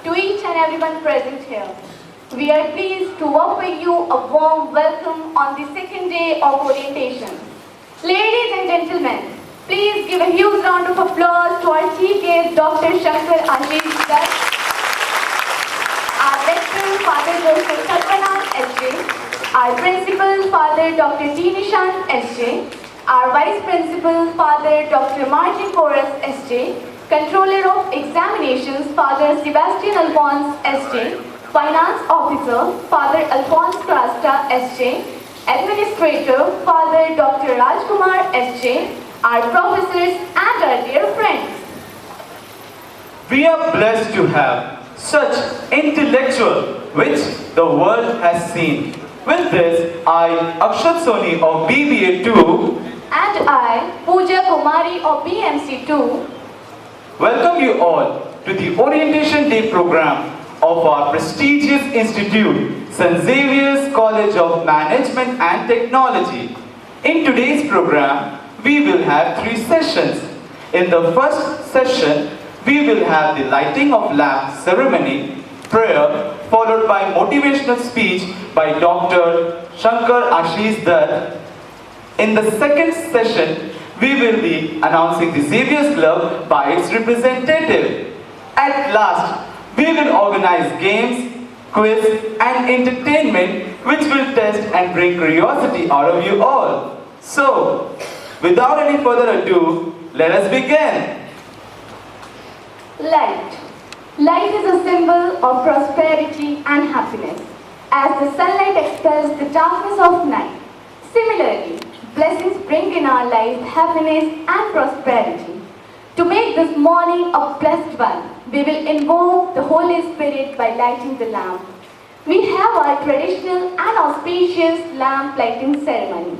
to each and everyone present here. We are pleased to offer you a warm welcome on the second day of orientation. Ladies and gentlemen, please give a huge round of applause to our chief guest, Dr. Shankar Ashish Dutt, our rector, Father Joseph Sarpanal SJ, our principal, Father Dr. T. Nishant SJ, our vice principal, Father Dr. Martin Porras SJ, controller of examinations, Father Sebastian Alphonse SJ, finance officer, Father Alphonse Crasta SJ, administrator, Father Dr. Rajkumar SJ, our professors and our dear friends. We are blessed to have such intellectual which the world has seen. With this, I, Akshat Soni of BBA 2 and I, Pooja Kumari of BMC 2, welcome you all to the Orientation Day program of our prestigious institute, Xavier's College of Management and Technology. In today's program, we will have 3 sessions. In the first session, we will have the lighting of lamp ceremony, prayer, followed by motivational speech by Dr. Shankar Ashish Dutt. In the second session, we will be announcing the Xaviers Club by its representative. At last, we will organize games, quiz and entertainment which will test and bring curiosity out of you all. So, without any further ado, let us begin. Light. Light is a symbol of prosperity and happiness, as the sunlight expels the darkness of night. Similarly, blessings bring in our lives happiness and prosperity. To make this morning a blessed one, we will invoke the Holy Spirit by lighting the lamp. We have our traditional and auspicious lamp lighting ceremony.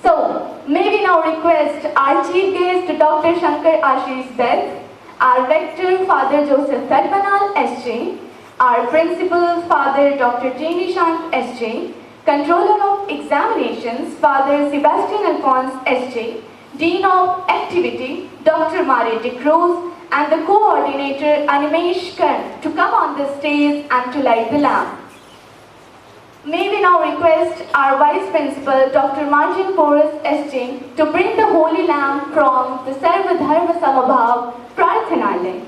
So, may we now request our chief guest, Dr. Shankar Ashish Dutt, our rector, Father Joseph Sarpanal SJ, our principal, Father Dr. T. Nishant SJ, controller of examinations, Father Sebastian Alphonse SJ, Dean of Activity, Dr. Mare de Cruz, and the coordinator, Animesh Khan, to come on the stage and to light the lamp. May we now request our Vice Principal, Dr. Martin Porras SJ, to bring the holy lamp from the Sarva Dharma Samabhav Prarthanalaya.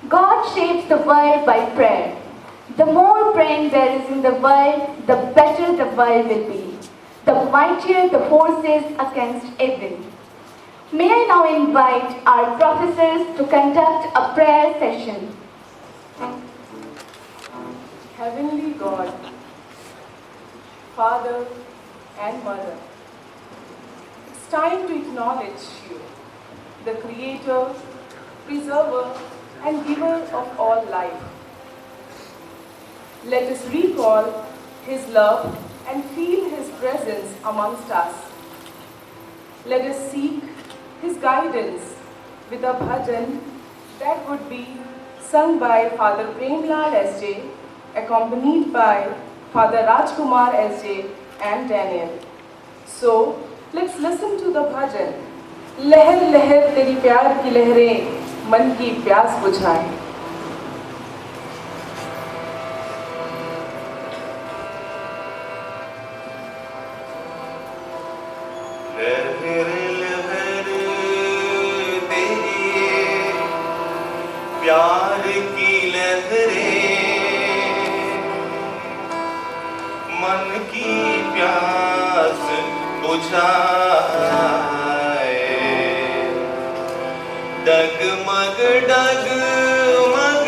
God shapes the world by prayer. The more praying there is in the world, the better the world will be. The mightier the forces against evil. May I now invite our professors to conduct a prayer session. Heavenly God, Father and Mother, it's time to acknowledge you, the Creator, Preserver, and Giver of all life. Let us recall His love and feel His presence amongst us. Let us seek His guidance with a bhajan That would be sung by Father Premlal S.J., accompanied by Father Rajkumar S.J. and Daniel. So, let's listen to the bhajan. लहर लहर तेरी प्यार की लहरें मन की प्यास बुझाएं. लहर लहर तेरी प्यार की लहरें मन की प्यास बुझाए. डगमग डगमग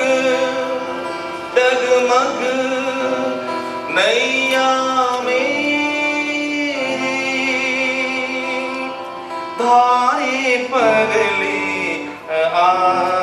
डगमग नैया मेरी धारे पगले आए.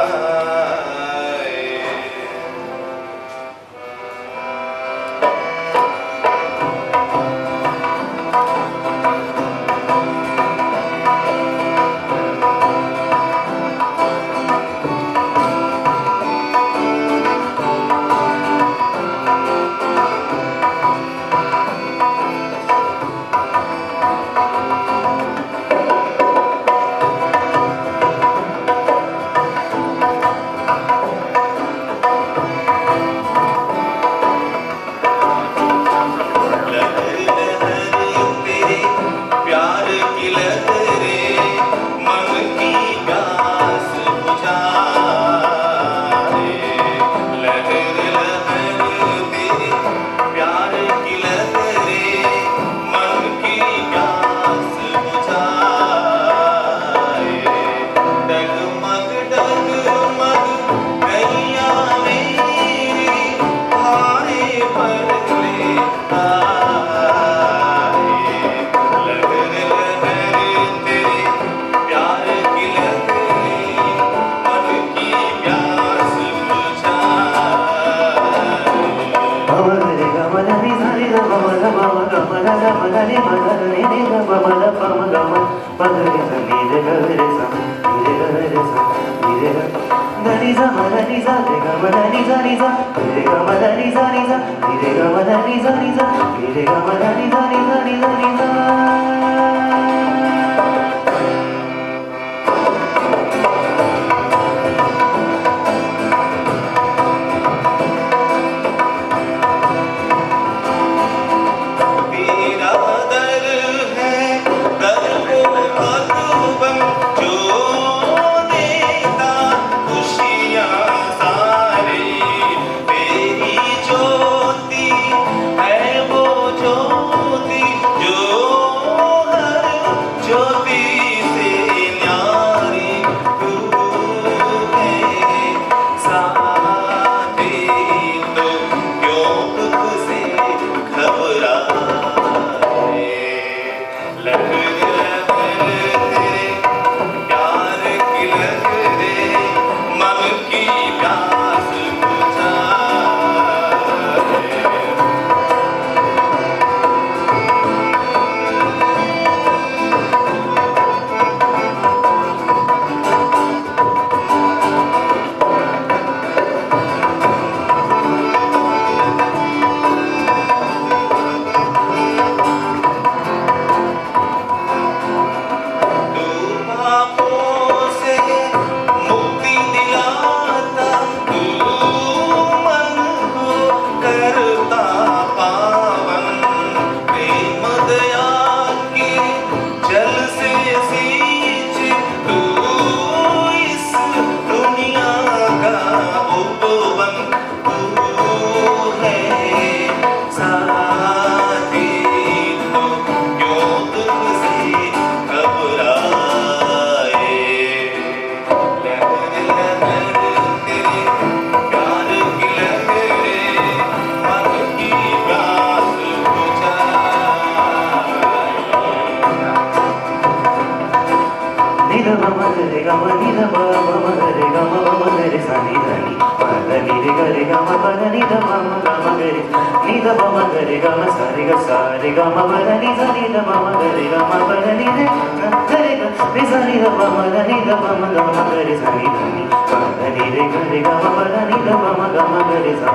Ni re ga re ga ma pa da ni da ma ga ma ga re sa.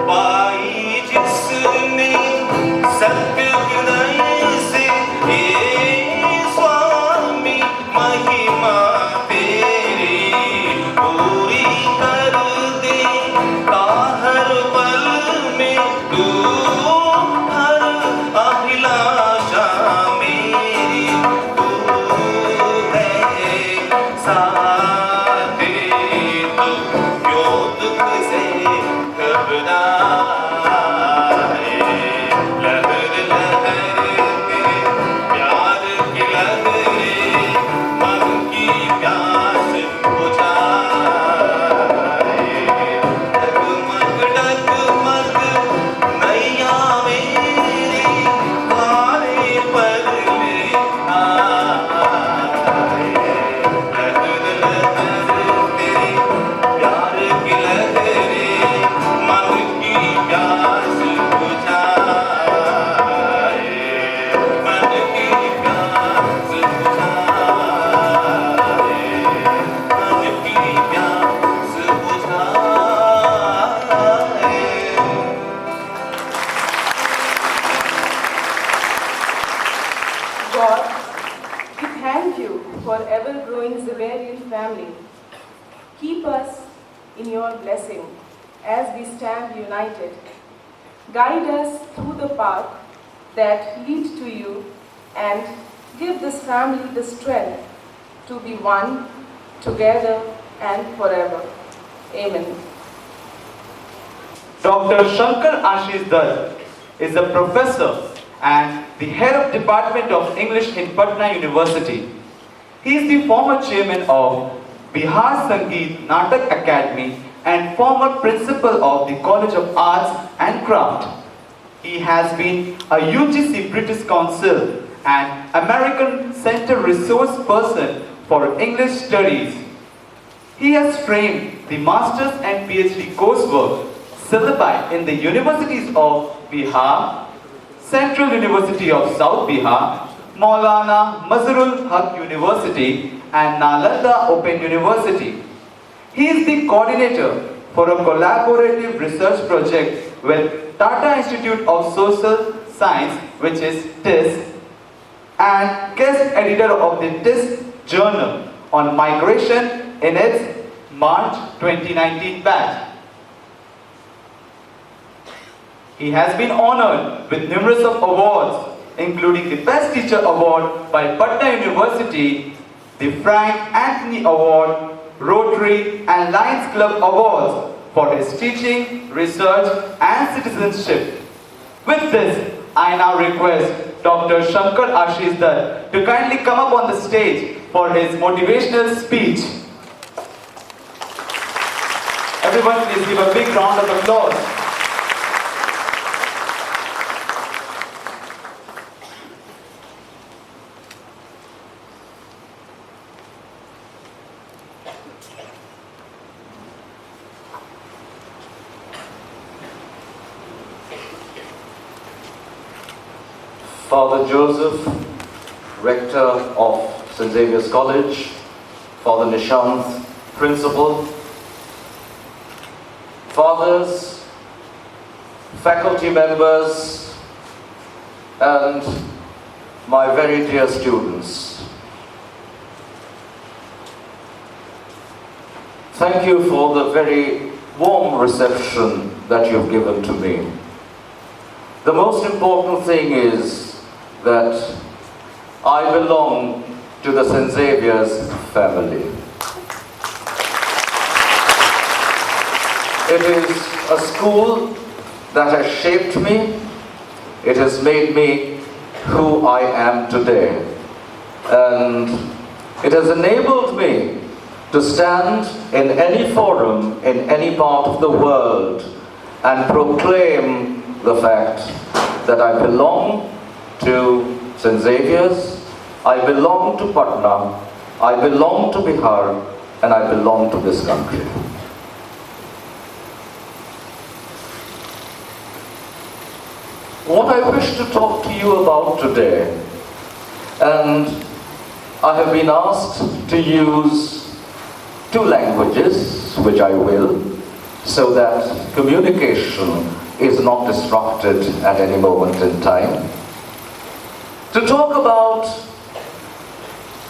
पाई जिसने सत्य हृदय से हे स्वामी महिमा तेरी पूरी कर दे हर पल में तू हर अभिलाषा मेरी तू है साथे तो क्यों दुख से घबराए लहर लहर तेरे प्यार की लहरें मन की प्यास बुझाए डगमग डगमग नैया मेरी तुम्हारे पर ले आए लहर लहर तेरे प्यार की लहरें मन की प्यास बुझाए मन की प्यास बुझाए मन की प्यास बुझाए God, we thank you for ever-growing Xaverian family. Keep us in your blessing as we stand united. Guide us through the path that leads to you and give this family the strength to be one, together and forever. Amen. Dr. Shankar Ashish Dutt is a professor and the head of Department of English in Patna University. He is the former chairman of Bihar Sangeet Natak Academy and former principal of the College of Arts and Craft. He has been a UGC British Council and American Center resource person for English studies. He has framed the Masters and PhD coursework syllabi in the universities of Bihar, Central University of South Bihar, Maulana Mazharul Haq University and Nalanda Open University. He is the coordinator for a collaborative research project with Tata Institute of Social Science, which is TIS, and guest editor of the TIS Journal on migration in its March 2019 batch. He has been honored with numerous of awards, including the Best Teacher Award by Patna University, the Frank Anthony Award, Rotary and Lions Club Awards for his teaching, research and citizenship. With this, I now request Dr. Shankar Ashish Dutt to kindly come up on the stage for his motivational speech. Everyone, please give a big round of applause. Father Joseph, Rector of St. Xavier's College, Father Nishant, Principal, Fathers, faculty members, and my very dear students. Thank you for the very warm reception that you've given to me. The most important thing is that I belong to the St. Xavier's family. It is a school that has shaped me. It has made me who I am today. And it has enabled me to stand in any forum, in any part of the world, and proclaim the fact that I belong to St. Xavier's, I belong to Patna, I belong to Bihar, and I belong to this country. what I wish to talk to you about today, and I have been asked to use 2 languages, which I will, so that communication is not disrupted at any moment in time, to talk about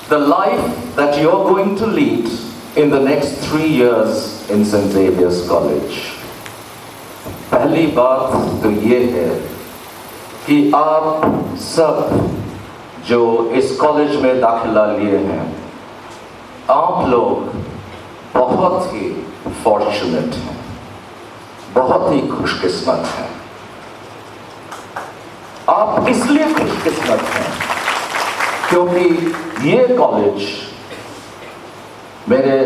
the life that you're going to lead in the next 3 years in St. Xavier's College. पहली बात तो ये है कि आप सब जो इस कॉलेज में दाखिला लिए हैं, आप लोग बहुत ही फॉर्चुनेट हैं, बहुत ही खुशकिस्मत हैं। आप इसलिए खुशकिस्मत हैं क्योंकि ये कॉलेज मेरे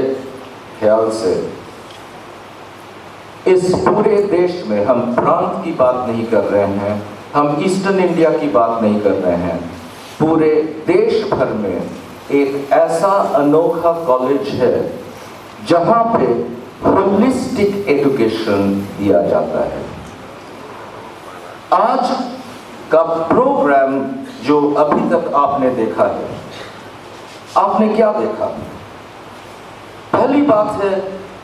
ख्याल से इस पूरे देश में, हम प्रांत की बात नहीं कर रहे हैं, हम ईस्टर्न इंडिया की बात नहीं कर रहे हैं, पूरे देश भर में एक ऐसा अनोखा कॉलेज है जहां पे होलिस्टिक एजुकेशन दिया जाता है। आज का प्रोग्राम जो अभी तक आपने देखा है, आपने क्या देखा? पहली बात है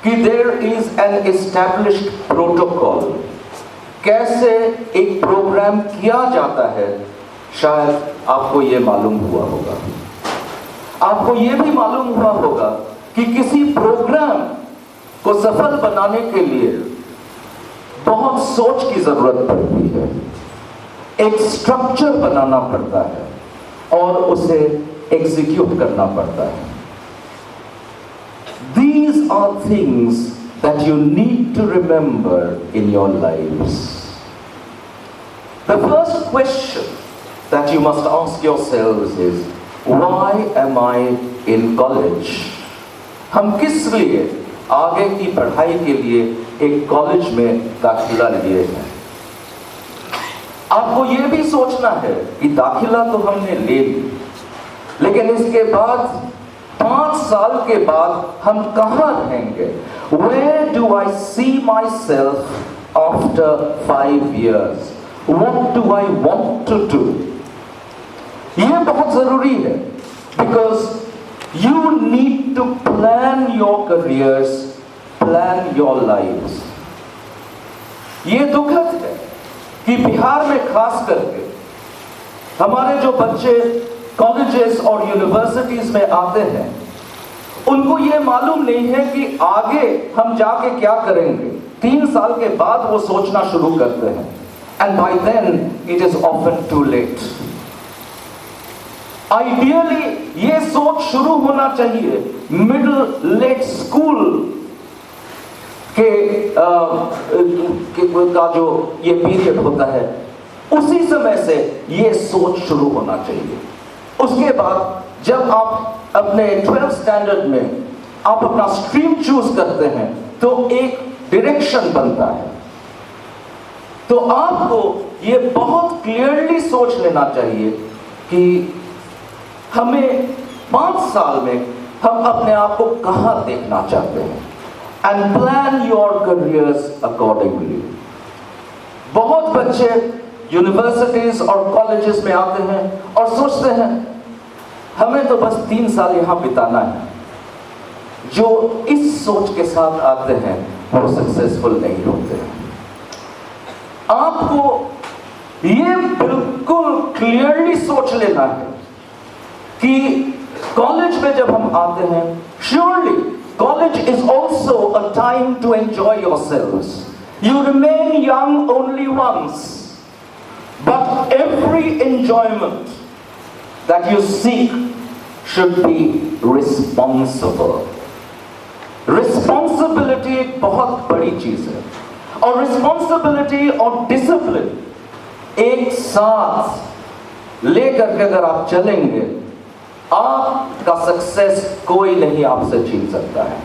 कि there is an established protocol. कैसे एक प्रोग्राम किया जाता है, शायद आपको ये मालूम हुआ होगा। आपको ये भी मालूम हुआ होगा कि किसी प्रोग्राम को सफल बनाने के लिए बहुत सोच की जरूरत पड़ती है, एक स्ट्रक्चर बनाना पड़ता है और उसे एग्जीक्यूट करना पड़ता है। These are things that you need to remember in your lives. The first question that you must ask yourselves is, why am I in college? हम किस लिए आगे की पढ़ाई के लिए एक कॉलेज में दाखिला लिए हैं? आपको ये भी सोचना है कि दाखिला तो हमने ले ली, लेकिन इसके बाद 5 साल के बाद हम कहाँ रहेंगे? Where do I see myself after 5 years? What do I want to do? ये बहुत जरूरी है, because you need to plan your careers, plan your lives. ये दुखद है कि बिहार में खास करके हमारे जो बच्चे कॉलेजेस और यूनिवर्सिटीज में आते हैं, उनको ये मालूम नहीं है कि आगे हम जाके क्या करेंगे। 3 साल के बाद वो सोचना शुरू करते हैं, and by then it is often too late. Ideally ये सोच शुरू होना चाहिए मिडिल लेट स्कूल का जो ये पीरियड होता है, उसी समय से ये सोच शुरू होना चाहिए। उसके बाद जब आप अपने 12th स्टैंडर्ड में आप अपना स्ट्रीम चूज करते हैं तो एक डायरेक्शन बनता है। तो आपको ये बहुत क्लियरली सोच लेना चाहिए कि हमें 5 साल में हम अपने आप को कहां देखना चाहते हैं, and plan your careers accordingly. बहुत बच्चे यूनिवर्सिटीज और कॉलेजेस में आते हैं और सोचते हैं हमें तो बस 3 साल यहां बिताना है। जो इस सोच के साथ आते हैं वो सक्सेसफुल नहीं होते हैं। आपको ये बिल्कुल क्लियरली सोच लेना है कि कॉलेज में जब हम आते हैं, surely college is also a time to enjoy yourselves. You remain young only once, but every enjoyment that you seek should be responsible. Responsibility एक बहुत बड़ी चीज है, और responsibility और discipline एक साथ लेकर के अगर आप चलेंगे, आपका सक्सेस कोई नहीं आपसे छीन सकता है।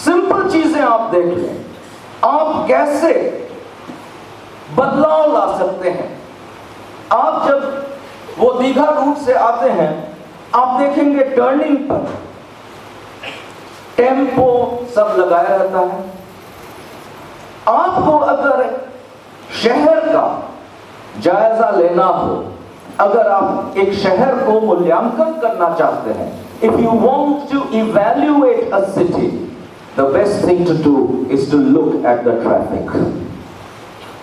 सिंपल चीजें आप देख लें, आप कैसे बदलाव ला सकते हैं। आप जब वो दीघा रूट से आते हैं, आप देखेंगे टर्निंग पर टेम्पो सब लगाया रहता है। आपको अगर शहर का जायजा लेना हो, अगर आप एक शहर को मूल्यांकन करना चाहते हैं, if you want to evaluate a city, the best thing to do is to look at the traffic.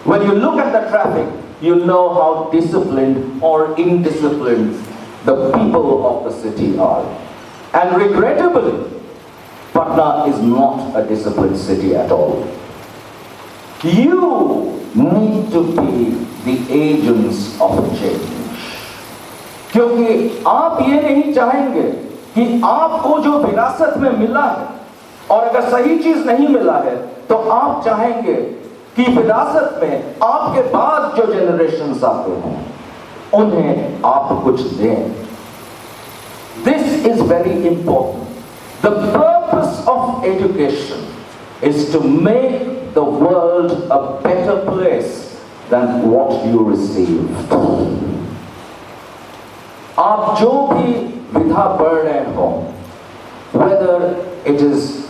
When you look at the traffic, you know how disciplined or indisciplined the people of the city are. And regrettably, Patna is not a disciplined city at all. You need to be the agents of change. क्योंकि आप ये नहीं चाहेंगे कि आपको जो विरासत में मिला है, और अगर सही चीज नहीं मिला है, तो आप चाहेंगे कि विरासत में आपके बाद जो जनरेशंस आते हैं उन्हें आप कुछ दें. This is very important. The purpose of education is to make the world a better place than what you received. आप जो भी विधा पढ़ रहे हो, whether it is,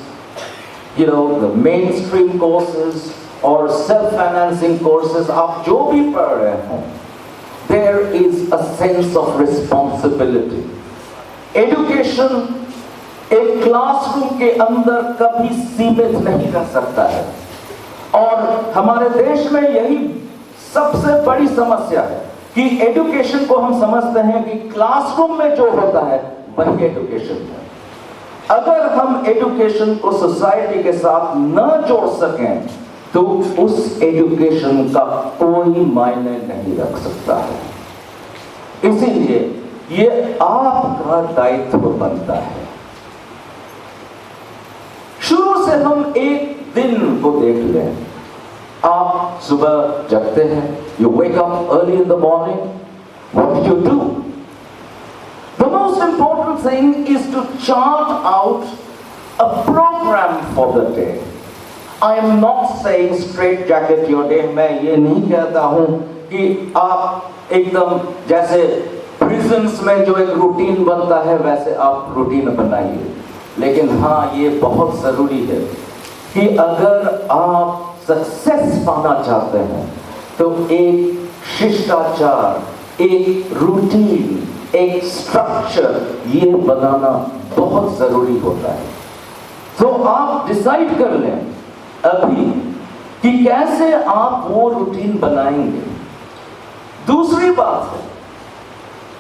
the mainstream courses or self-financing courses, आप जो भी पढ़ रहे हो, there is a sense of responsibility. Education एक क्लासरूम के अंदर कभी सीमित नहीं रह सकता है, और हमारे देश में यही सबसे बड़ी समस्या है कि एजुकेशन को हम समझते हैं कि क्लासरूम में जो होता है वही एजुकेशन है. अगर हम एजुकेशन को सोसाइटी के साथ न जोड़ सकें तो उस एजुकेशन का कोई मायने नहीं रख सकता है. इसीलिए ये आपका दायित्व बनता है. शुरू से हम एक दिन को देख लें. आप सुबह जगते हैं, you wake up early in the morning. What do you do? The most important thing is to chart out a program for the day. I am not saying straight jacket your day. मैं ये नहीं कहता हूँ कि आप एकदम जैसे prisons में जो एक रूटीन बनता है वैसे आप रूटीन बनाइए. लेकिन हाँ, ये बहुत जरूरी है कि अगर आप सक्सेस पाना चाहते हैं तो एक शिष्टाचार, एक रूटीन, एक स्ट्रक्चर ये बनाना बहुत जरूरी होता है. तो आप डिसाइड कर लें अभी कि कैसे आप वो रूटीन बनाएंगे. दूसरी बात है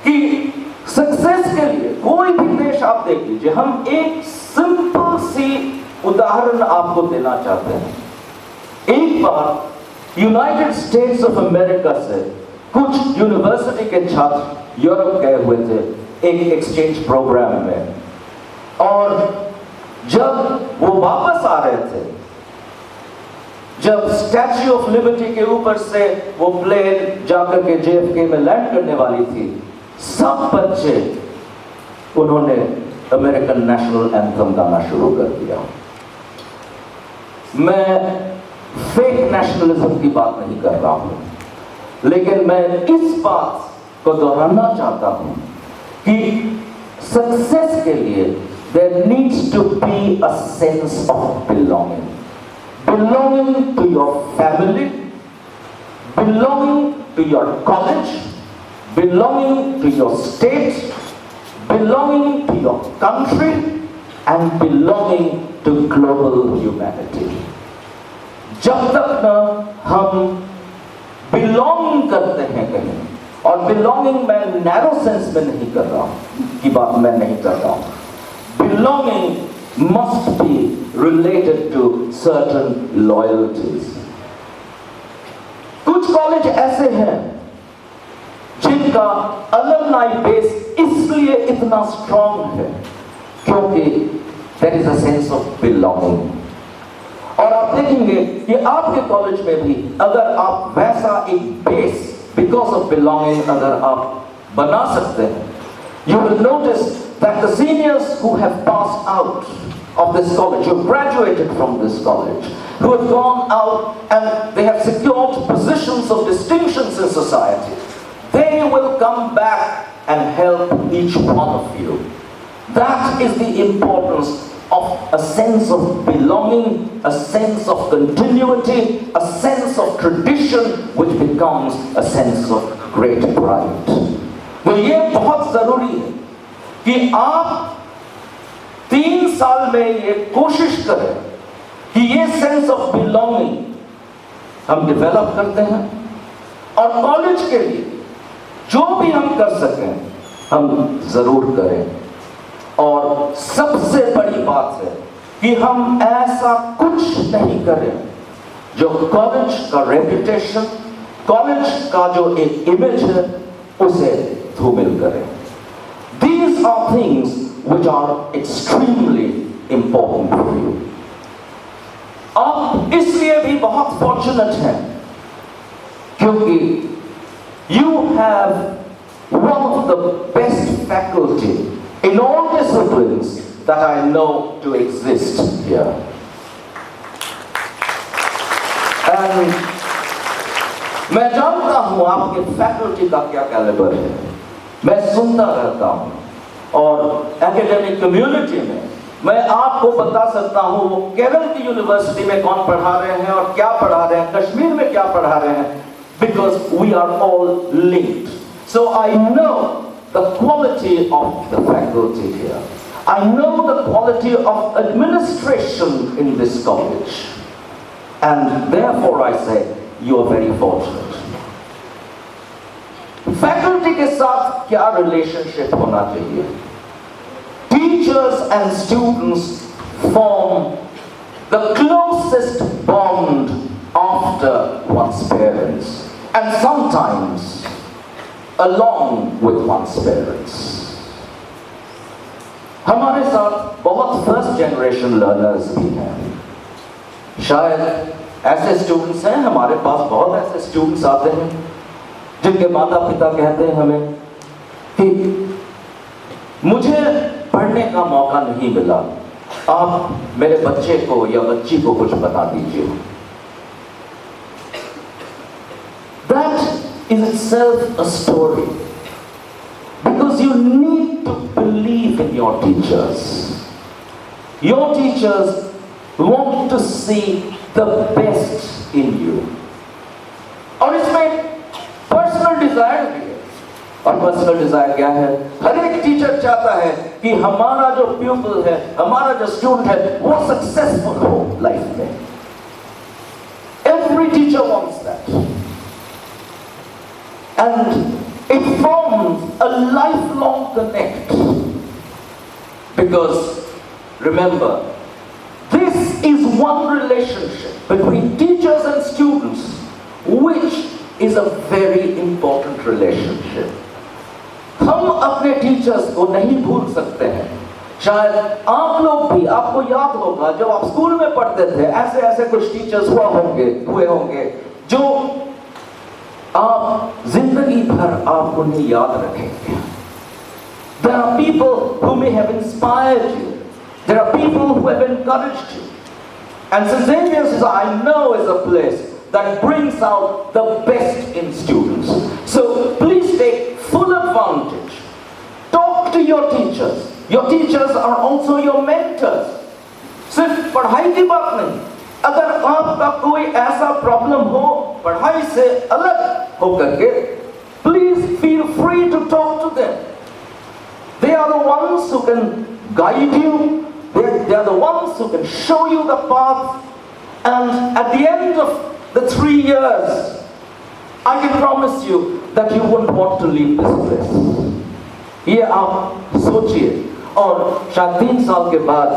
कि सक्सेस के लिए कोई भी देश आप देख लीजिए. हम एक सिंपल सी उदाहरण आपको देना चाहते हैं. एक बार यूनाइटेड स्टेट्स ऑफ अमेरिका से कुछ यूनिवर्सिटी के छात्र यूरोप गए हुए थे एक एक्सचेंज प्रोग्राम में, और जब वो वापस आ रहे थे, जब स्टैच्यू ऑफ लिबर्टी के ऊपर से वो प्लेन जाकर के JFK में लैंड करने वाली थी, सब बच्चे उन्होंने अमेरिकन नेशनल एंथम गाना शुरू कर दिया. मैं फेक नेशनलिज्म की बात नहीं कर रहा हूं, लेकिन मैं इस बात को दोहराना चाहता हूं कि सक्सेस के लिए there needs to be a sense of belonging. Belonging to your family, belonging to your college, belonging to your state, belonging to your country, and belonging to global humanity. जब तक ना हम बिलोंग करते हैं कहीं, और बिलोंगिंग मैं narrow sense में नहीं कर रहा हूं की बात मैं नहीं कर रहा हूं. Belonging must be related to certain loyalties. कुछ कॉलेज ऐसे हैं जिनका अलमनाई बेस इसलिए इतना स्ट्रॉन्ग है क्योंकि there is a sense of belonging. और आप देखेंगे कि आपके कॉलेज में भी अगर आप वैसा एक बेस बिकॉज ऑफ बिलोंगिंग अगर आप बना सकते हैं, you will notice that the seniors who have passed out of this college, who have graduated from this college, who have gone out and they have secured positions of distinctions in society, they will come back and help each one of you. That is the importance of a sense of belonging, a sense of continuity, a sense of tradition, which becomes a sense of great pride. तो ये बहुत जरूरी है कि आप 3 साल में ये कोशिश करें कि ये सेंस ऑफ बिलोंगिंग हम डेवलप करते हैं, और कॉलेज के लिए जो भी हम कर सकें हम जरूर करें। और सबसे बड़ी बात है कि हम ऐसा कुछ नहीं करें जो कॉलेज का रेपुटेशन, कॉलेज का जो एक इमेज है उसे धूमिल करें। These are things which are extremely important for you. आप इसलिए भी बहुत फॉर्चुनेट हैं क्योंकि you have one of the best faculty in all disciplines that I know to exist here. And मैं जानता हूं आपके फैकल्टी का क्या कैलिबर है, मैं सुनता रहता हूं, और एकेडमिक कम्युनिटी में मैं आपको बता सकता हूं वो केरल की यूनिवर्सिटी में कौन पढ़ा रहे हैं और क्या पढ़ा रहे हैं, कश्मीर में क्या पढ़ा रहे हैं, because we are all linked. So I know the quality of the faculty here. I know the quality of administration in this college. And therefore I say, you are very fortunate. Faculty के साथ क्या relationship होना चाहिए? Teachers and students form the closest bond after one's parents, and sometimes along with one's parents. हमारे साथ बहुत first generation learners भी हैं। शायद ऐसे स्टूडेंट्स हैं, हमारे पास बहुत ऐसे स्टूडेंट्स आते हैं जिनके माता पिता कहते हैं हमें कि मुझे पढ़ने का मौका नहीं मिला, आप मेरे बच्चे को या बच्ची को कुछ बता दीजिए। That is itself a story, because you need to believe in your teachers. Your teachers want to see the best in you. और इसमें पर्सनल डिजायर भी है। और पर्सनल डिजायर क्या है? हर एक टीचर चाहता है कि हमारा जो प्यूपल है, हमारा जो स्टूडेंट है, वो सक्सेसफुल हो लाइफ में। Every teacher wants that. And it forms a lifelong connect. Because remember, this is one relationship between teachers and students, which is a very important relationship. हम अपने टीचर्स को नहीं भूल सकते हैं। शायद आप लोग भी, आपको याद होगा जब आप स्कूल में पढ़ते थे, ऐसे ऐसे कुछ टीचर्स हुए होंगे जो आप जिंदगी भर आप उन्हें याद रखेंगे। There are people who may have inspired you. There are people who have encouraged you. And St. Xavier's, I know, is a place that brings out the best in students. So please take full advantage. Talk to your teachers. Your teachers are also your mentors. सिर्फ पढ़ाई की बात नहीं, अगर आपका कोई ऐसा problem हो पढ़ाई से अलग होकर के, please feel free to talk to them. They are the ones who can guide you. They are the ones who can show you the path. And at the end of the 3 years, I can promise you that you won't want to leave this place. ये आप सोचिए, और शायद 3 साल के बाद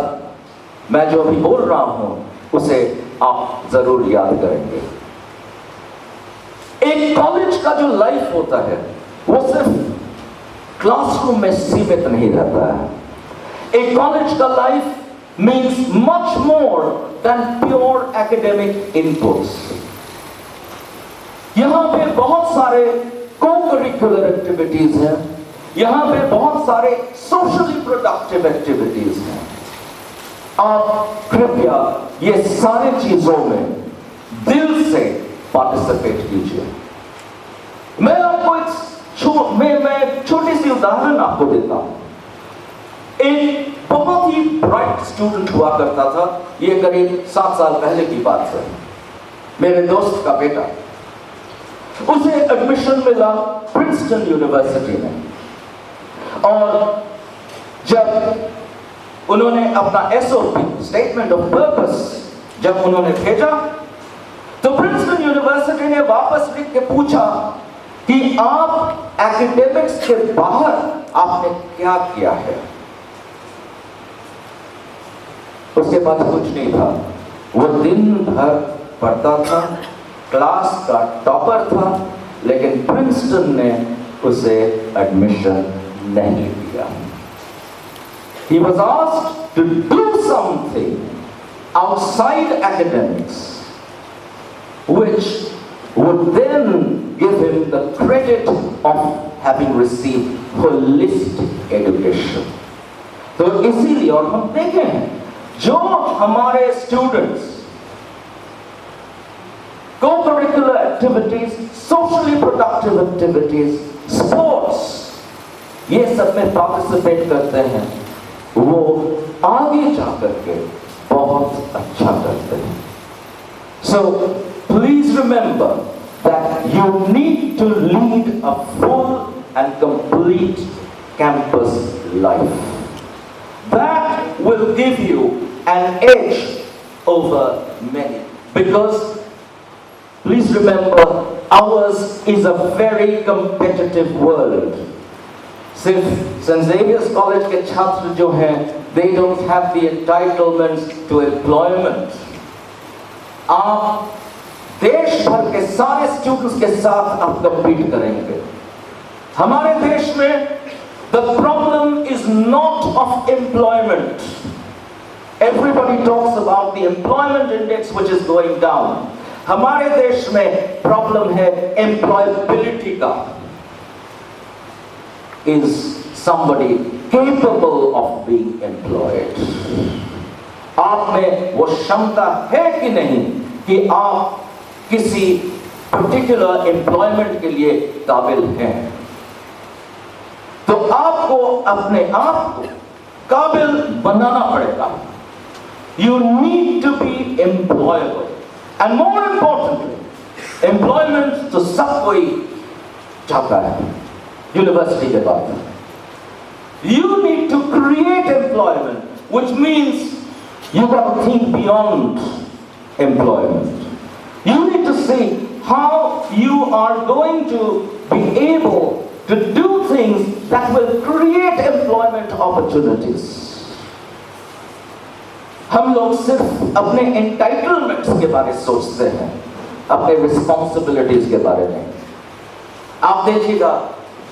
मैं जो अभी बोल रहा हूं उसे आप जरूर याद करेंगे। एक कॉलेज का जो लाइफ होता है वो सिर्फ क्लासरूम में सीमित नहीं रहता है। एक कॉलेज का life means much more than pure academic inputs. यहां पे बहुत सारे को-करिकुलर एक्टिविटीज हैं, यहां पे बहुत सारे सोशली प्रोडक्टिव एक्टिविटीज हैं। आप कृपया ये सारी चीजों में दिल से पार्टिसिपेट कीजिए। मैं आपको एक छोटी सी उदाहरण आपको देता हूं। एक बहुत ही ब्राइट स्टूडेंट हुआ करता था। ये करीब 7 साल पहले की बात है। मेरे दोस्त का बेटा, उसे एडमिशन मिला प्रिंसटन यूनिवर्सिटी में, और जब उन्होंने अपना एसओपी स्टेटमेंट ऑफ पर्पस जब उन्होंने भेजा, तो प्रिंसटन यूनिवर्सिटी ने वापस लिख के पूछा कि आप एकेडमिक्स के बाहर आपने क्या किया है। उसके पास कुछ नहीं था। वो दिन भर पढ़ता था, क्लास का टॉपर था, लेकिन प्रिंसटन ने उसे एडमिशन नहीं दिया। He was asked to do something outside academics, which would then give him the credit of having received holistic education. तो इसीलिए, और हम देखें, जो हमारे students co-curricular activities, socially productive activities, sports, ये सब में पार्टिसिपेट करते हैं, वो आगे जाकर के बहुत अच्छा करते हैं। So please remember that you need to lead a full and complete campus life. That will give you an edge over many, because please remember, ours is a very competitive world. सिर्फ Saint Xavier's college के छात्र जो हैं, they don't have the entitlements to employment. आप देश भर के सारे स्टूडेंट्स के साथ आप कम्पीट करेंगे। हमारे देश में the problem is not of employment. Everybody talks about the employment index which is going down. हमारे देश में प्रॉब्लम है employability का। Is somebody capable of being employed? आप में वो क्षमता है कि नहीं कि आप किसी particular employment के लिए काबिल हैं? तो आपको अपने आप को काबिल बनाना पड़ेगा। You need to be employable. And more importantly, employment तो सब कोई चाहता है यूनिवर्सिटी के बाद। You need to create employment, which means you got to think beyond employment. You need to see how you are going to be able to do things that will create employment opportunities. हम लोग सिर्फ अपने entitlements के बारे में सोचते हैं, अपने responsibilities के बारे में। आप देखिएगा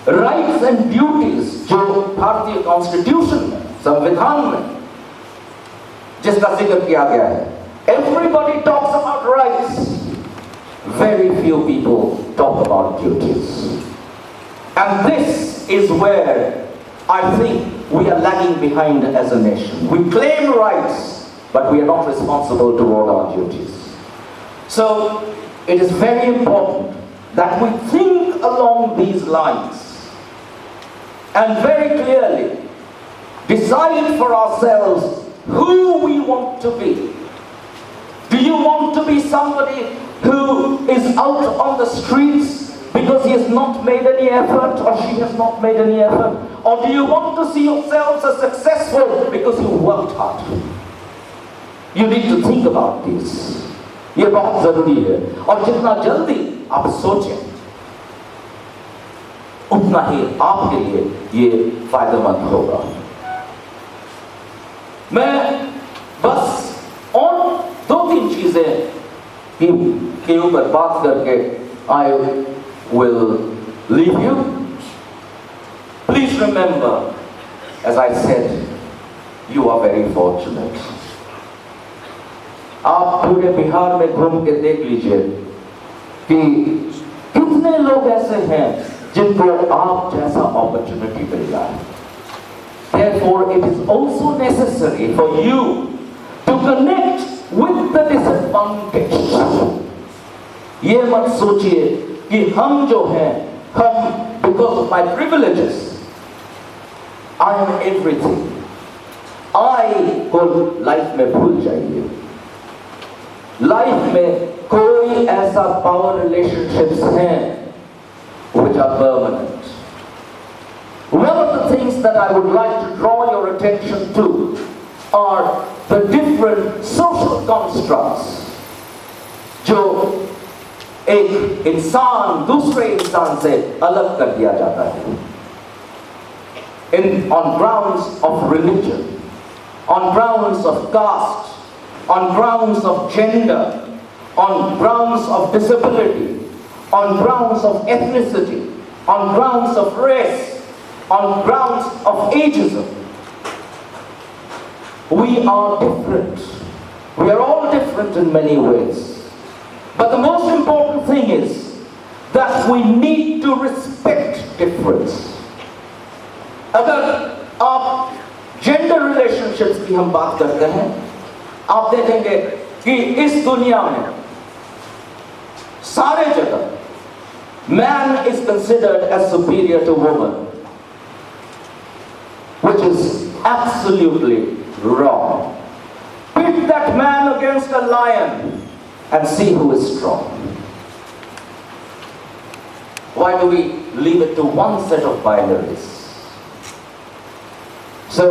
राइट्स एंड ड्यूटीज जो भारतीय कॉन्स्टिट्यूशन में, संविधान में जिसका जिक्र किया गया है, everybody talks about rights, very few people talk about duties, and this is where I think we are lagging behind as a nation. We claim rights but we are not responsible toward our duties. So it is very important that we think along these lines and very clearly decide for ourselves who we want to be. Do you want to be somebody who is out on the streets because he has not made any effort, or she has not made any effort? Or do you want to see yourselves as successful because you worked hard? You need to think about this. ये बहुत जरूरी है, और जितना जल्दी आप सोचें उतना ही आपके लिए ये फायदेमंद होगा। मैं बस और 2-3 चीजें के ऊपर बात करके I will leave you. Please remember, as I said, you are very fortunate. आप पूरे बिहार में घूम के देख लीजिए कि कितने लोग ऐसे हैं जिनको आप जैसा अपॉर्चुनिटी मिल रहा है। Therefore, it is also necessary for you to connect with the disadvantaged. ये मत सोचिए कि हम जो हैं, हम because of my privileges, I am everything. आई को लाइफ में भूल जाइए। लाइफ में कोई ऐसा पावर रिलेशनशिप्स हैं which are permanent. One of the things that I would like to draw your attention to are the different social constructs जो एक इंसान दूसरे इंसान से अलग कर दिया जाता है on grounds of religion, on grounds of caste, on grounds of gender, on grounds of disability, on grounds of ethnicity, on grounds of race, on grounds of ageism. We are different. We are all different in many ways. But the most important thing is that we need to respect difference. अगर आप gender relationships की हम बात करते हैं, आप देखेंगे कि इस दुनिया में सारे जगह man is considered as superior to woman, which is absolutely wrong. Pit that man against a lion and see who is strong. Why do we leave it to one set of binaries? So,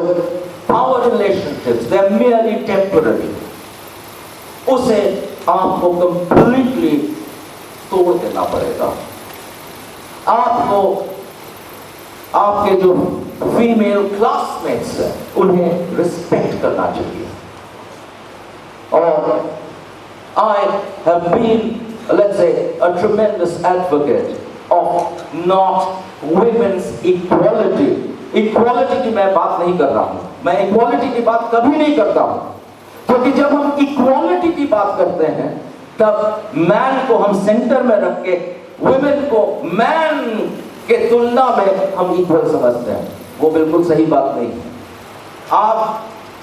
power relationships, they are merely temporary. उसे आपको completely तोड़ देना पड़ेगा। आपको आपके जो female classmates हैं उन्हें रिस्पेक्ट करना चाहिए। और I have been, let's say, a tremendous advocate of not women's equality. Equality की मैं बात नहीं कर रहा हूं, मैं इक्वालिटी की बात कभी नहीं करता हूं, क्योंकि जब हम इक्वालिटी की बात करते हैं तब मैन को हम सेंटर में रख के वुमेन को मैन के तुलना में हम इक्वल समझते हैं। वो बिल्कुल सही बात नहीं है। आप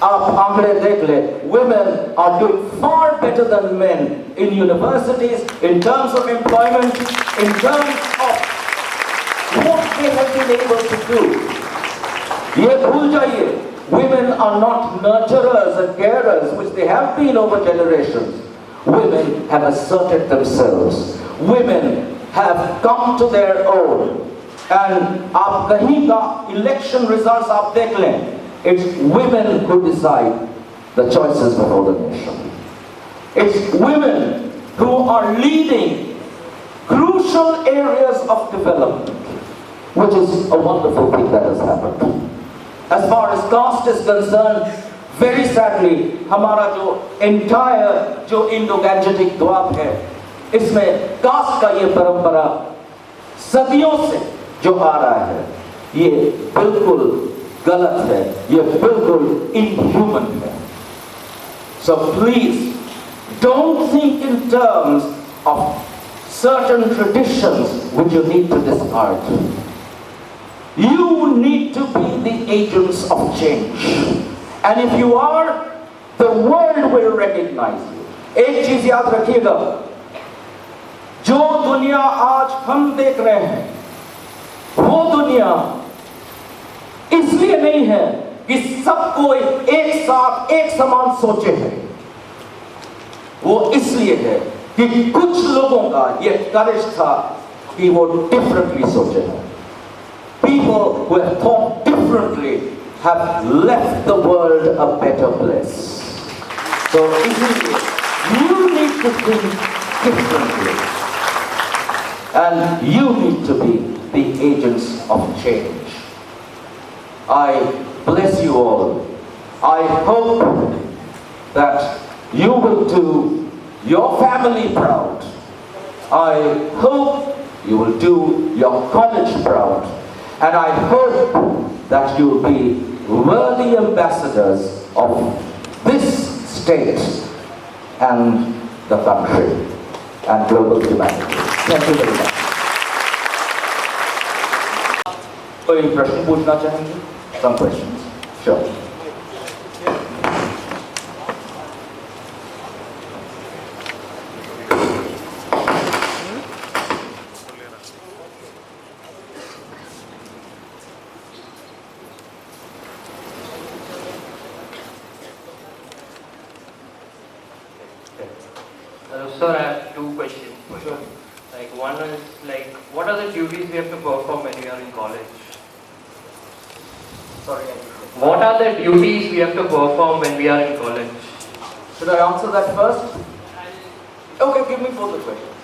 आंकड़े देख ले, women are doing far better than men in universities, in terms of employment, in terms of what they have been able to do. ये भूल जाइए, women are not nurturers and carers, which they have been over generations. Women have asserted themselves. Women have come to their own. And आप कहीं का election results आप देख लें, it's women who decide the choices before the nation. It's women who are leading crucial areas of development, which is a wonderful thing that has happened. As far as caste is concerned, very sadly, हमारा जो entire जो Indo-Gangetic द्वीप है, इसमें caste का ये परंपरा सदियों से जो आ रहा है, ये बिल्कुल गलत है, ये बिल्कुल inhuman है. So please, don't think in terms of certain traditions which you need to discard. You need to be the agents of change. And if you are, the world will recognize you. एक चीज याद रखिएगा, जो दुनिया आज हम देख रहे हैं, वो दुनिया इसलिए नहीं है कि सब कोई एक साथ एक समान सोचे हैं। वो इसलिए है कि कुछ लोगों का ये करेज था कि वो डिफरेंटली सोचे हैं। People who have thought differently have left the world a better place. So you need to think differently. And you need to be the agents of change. I bless you all. I hope that you will do your family proud. I hope you will do your college proud. And I hope that you will be worthy ambassadors of this state and the country and global humanity. Thank you very much. कोई प्रश्न पूछना चाहेंगे? Some questions. Sure. Sir, I have two questions for you. Like one is like, what are the duties we have to perform when we are in college? Sorry. What are the duties we have to perform when we are in college? Should I answer that first? Okay, give me both the questions.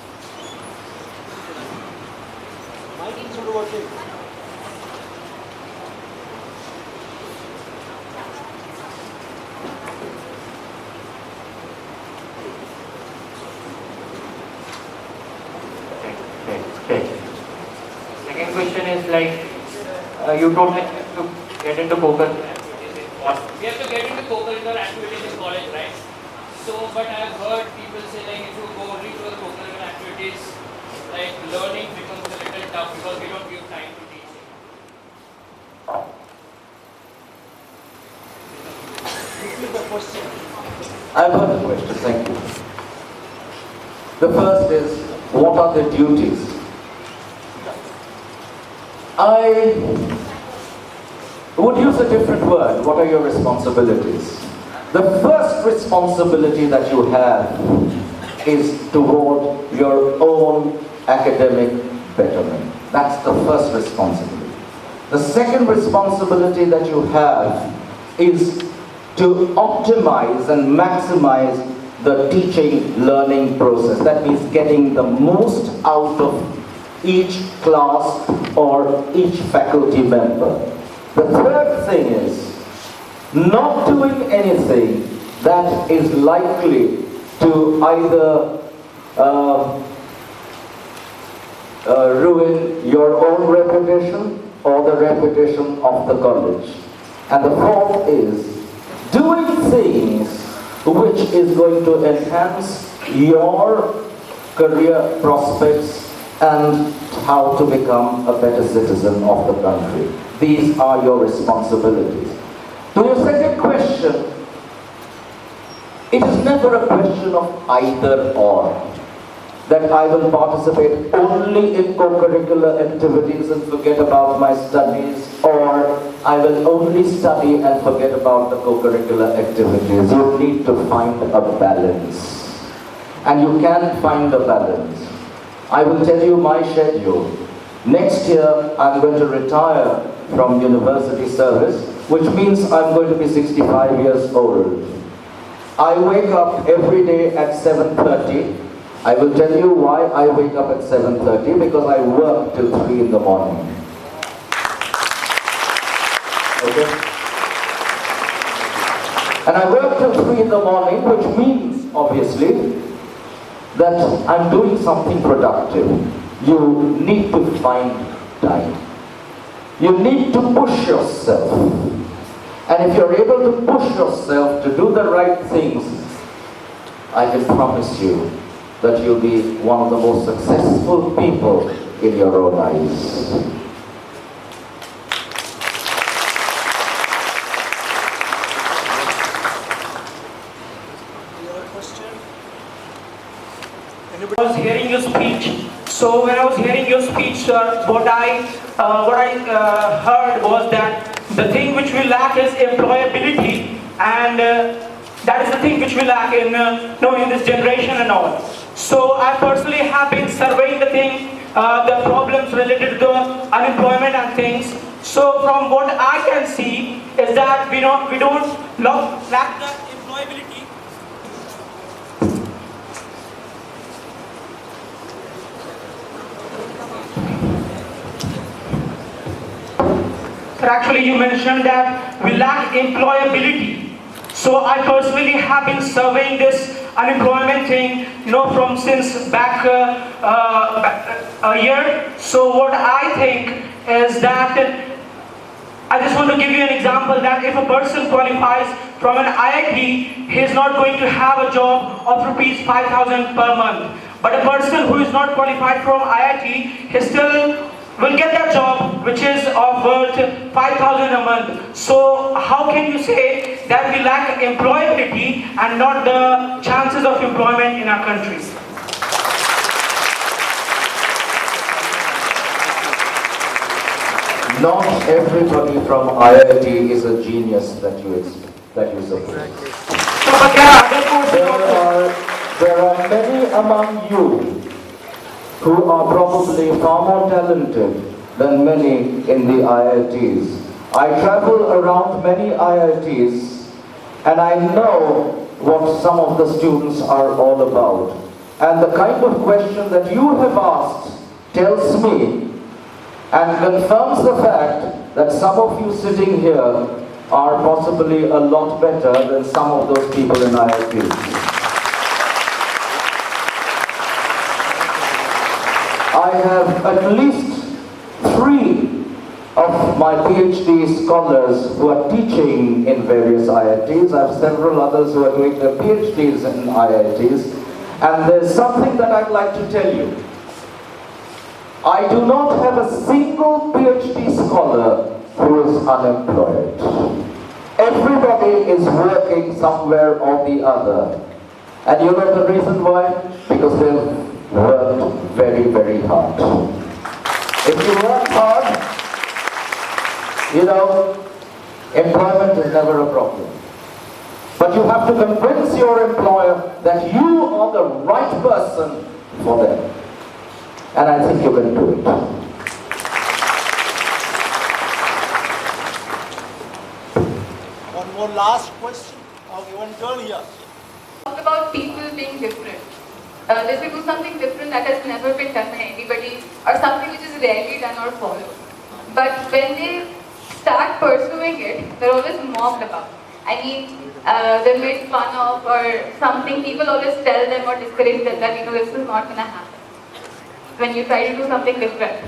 Okay. Second question is like, you told that you have to get into co-curricular activities. We have to get into co-curricular activities in college, right? So, but I have heard people say like if you go only to the co-curricular activities, like learning becomes a little tough because we don't give time to teaching. I've heard the question, thank you. The first is, what are the duties? I would use a different word. What are your responsibilities? The first responsibility that you have is toward your own academic betterment. That's the first responsibility. The second responsibility that you have is to optimize and maximize the teaching learning process. That means getting the most out of each class or each faculty member. The third thing is not doing anything that is likely to either ruin your own reputation or the reputation of the college. And the fourth is doing things which is going to enhance your career prospects and how to become a better citizen of the country. These are your responsibilities. To your second question, it is never a question of either or. That I will participate only in co-curricular activities and forget about my studies, or I will only study and forget about the co-curricular activities. You need to find a balance. And you can find a balance. I will tell you my schedule. Next year, I'm going to retire from university service, which means I'm going to be 65 years old. I wake up every day at 7:30. I will tell you why I wake up at 7:30, because I work till 3 in the morning. Okay? And I work till 3 in the morning, which means, obviously, that I'm doing something productive. You need to find time. You need to push yourself. And if you're able to push yourself to do the right things, I can promise you that you'll be one of the most successful people in your own eyes. I was hearing your speech. So when I was hearing your speech, sir, what I heard was that the thing which we lack is employability, and that is the thing which we lack in this generation and all. So I personally have been surveying the problems related to unemployment and things. So from what I can see is that we don't lack the employability. Actually, you mentioned that we lack employability. So I personally have been surveying this unemployment thing, from since back a year. So what I think is that I just want to give you an example that if a person qualifies from an IIT, he is not going to have a job of rupees 5,000 per month. But a person who is not qualified from IIT, he still will get that job which is of worth 5,000 a month. So how can you say that we lack employability and not the chances of employment in our country? Not everybody from IIT is a genius that you suppose. So, but there are other courses also. There are many among you who are probably far more talented than many in the IITs. I travel around many IITs and I know what some of the students are all about. And the kind of question that you have asked tells me and confirms the fact that some of you sitting here are possibly a lot better than some of those people in IITs. I have at least 3 of my PhD scholars who are teaching in various IITs. I have several others who are doing their PhDs in IITs. And there's something that I'd like to tell you. I do not have a single PhD scholar who is unemployed. Everybody is working somewhere or the other. And you know the reason why? Because they've worked very, very hard. If you work hard, you know, employment is never a problem. But you have to convince your employer that you are the right person for them. And I think you can do it. One more last question. One girl here. Talk about people being different. They should do something different that has never been done by anybody, or something which is rarely done or followed. But when they start pursuing it, they're always mocked about. I mean, they're made fun of or something. People always tell them or discourage them that, you know, this is not going to happen when you try to do something different.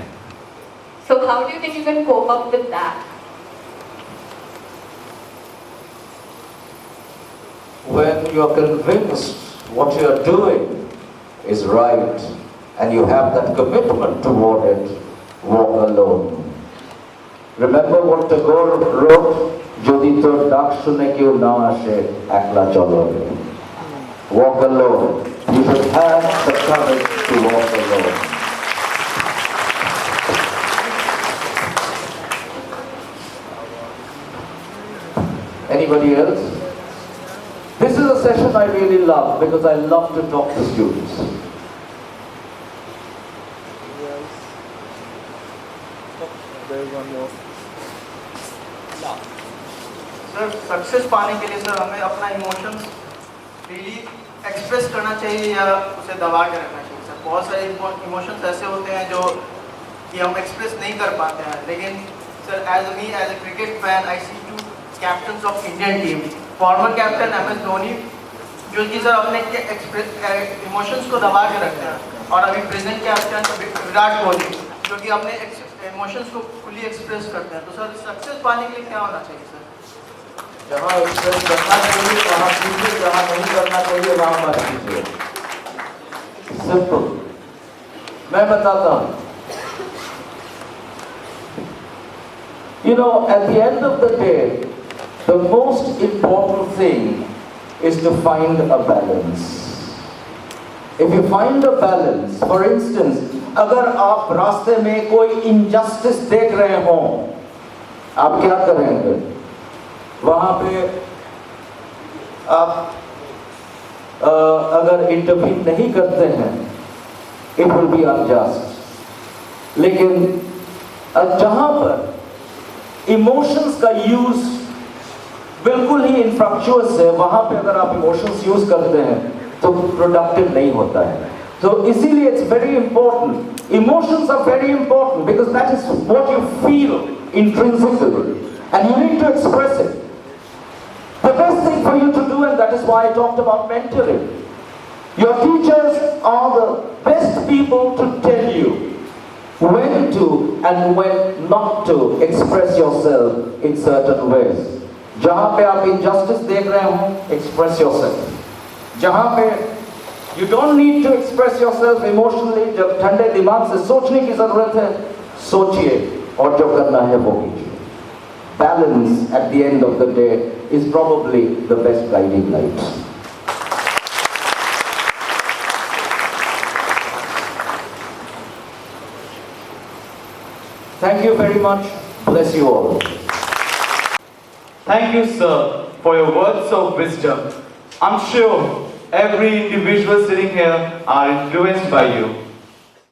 So how do you think you can cope up with that? When you are convinced what you are doing is right and you have that commitment toward it, walk alone. Remember what Tagore wrote? Jodi tor dak shune kyu na ashe ekla chaloge. Walk alone. You should have the courage to walk alone. Anybody else? This is a session I really love because I love to talk to students. There is one more. Sir success पाने के लिए sir हमें अपना emotions freely express करना चाहिए या उसे दबा के रखना चाहिए सर? बहुत सारे इमोशंस ऐसे होते हैं जो कि हम एक्सप्रेस नहीं कर पाते हैं, लेकिन sir as a cricket fan I see 2 captains of Indian team, former captain MS Dhoni जो कि सर अपने इमोशंस को दबा के रखते हैं, और अभी प्रेजेंट कैप्टन विराट कोहली जो कि अपने इमोशंस को खुली एक्सप्रेस करते हैं. तो सर सक्सेस पाने के लिए क्या होना चाहिए सर? जहाँ एक्सप्रेस करना चाहिए वहाँ कीजिए, जहाँ नहीं करना चाहिए वहाँ मत कीजिए. सिंपल. मैं बताता हूँ. You know, at the end of the day, the most important thing is to find a balance. If you find a balance, for instance, अगर आप रास्ते में कोई injustice देख रहे हो, आप क्या करेंगे? वहाँ पे आप अगर इंटरवीन नहीं करते हैं, it will be unjust. लेकिन जहाँ पर इमोशंस का यूज बिल्कुल ही इनफ्रक्चुअस है, वहाँ पे अगर आप इमोशंस यूज करते हैं तो प्रोडक्टिव नहीं होता है. तो इसीलिए it's very important. Emotions are very important because that is what you feel intrinsically and you need to express it. The best thing for you to do, and that is why I talked about mentoring. Your teachers are the best people to tell you when to and when not to express yourself in certain ways. जहाँ पे आप injustice देख रहे हो, express yourself. जहाँ पे you don't need to express yourself emotionally, जब ठंडे दिमाग से सोचने की जरूरत है, सोचिए और जो करना है वो कीजिए. Balance at the end of the day is probably the best guiding light. Thank you very much. Bless you all. Thank you, sir, for your words of wisdom. I'm sure every individual sitting here are influenced by you.